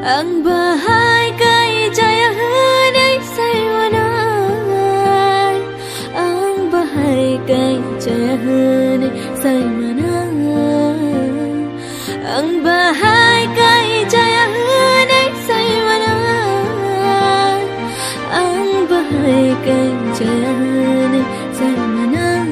Ang bahay kay jayahanay saymanan, ang bahay kay jayahanay saymanan, ang bahay kay jayahanay saymanan, ang bahay kay jayahanay saymanan.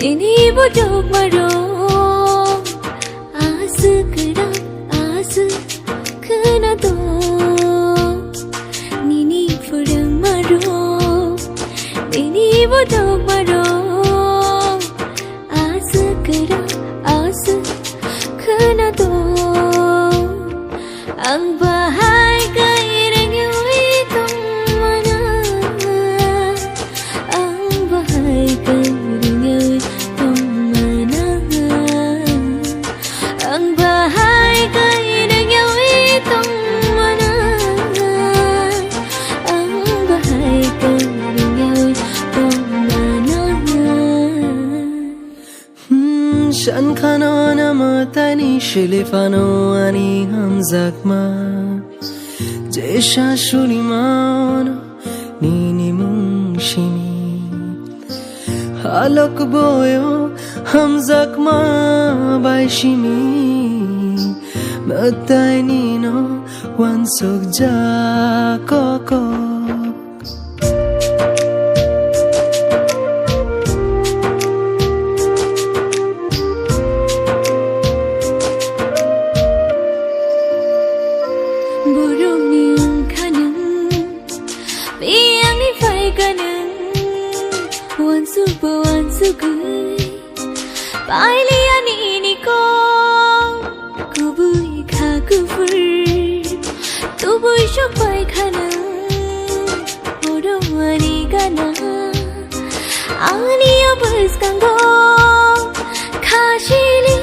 Ini bodok marong asa kerap asa kena do Nini furang marong Nini bodok marong asa kerap asa kena do Ang bahay kay rengawi tong mana Ang bahay kay Shan kano namatani shilifano ani hamzakma Jesha shulimano nini mungshimi Halok boyo hamzakma baishimi Matay nino wansok jakoko Pai lian ini ko kubui kha kufur tubui shok pai khana odong ani gana ani abas kango khashili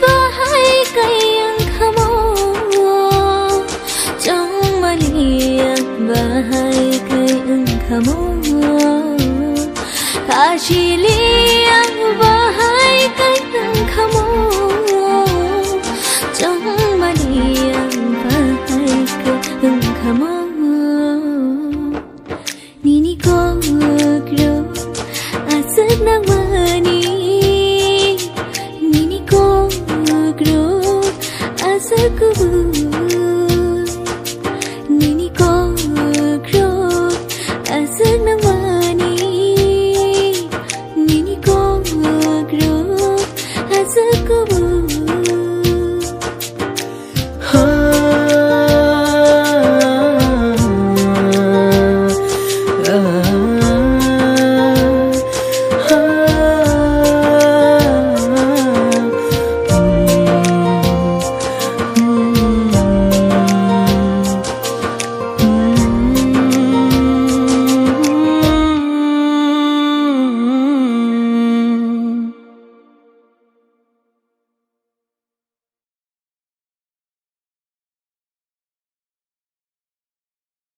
bahai kayang khamo chongmali bahai kayang khamo khashili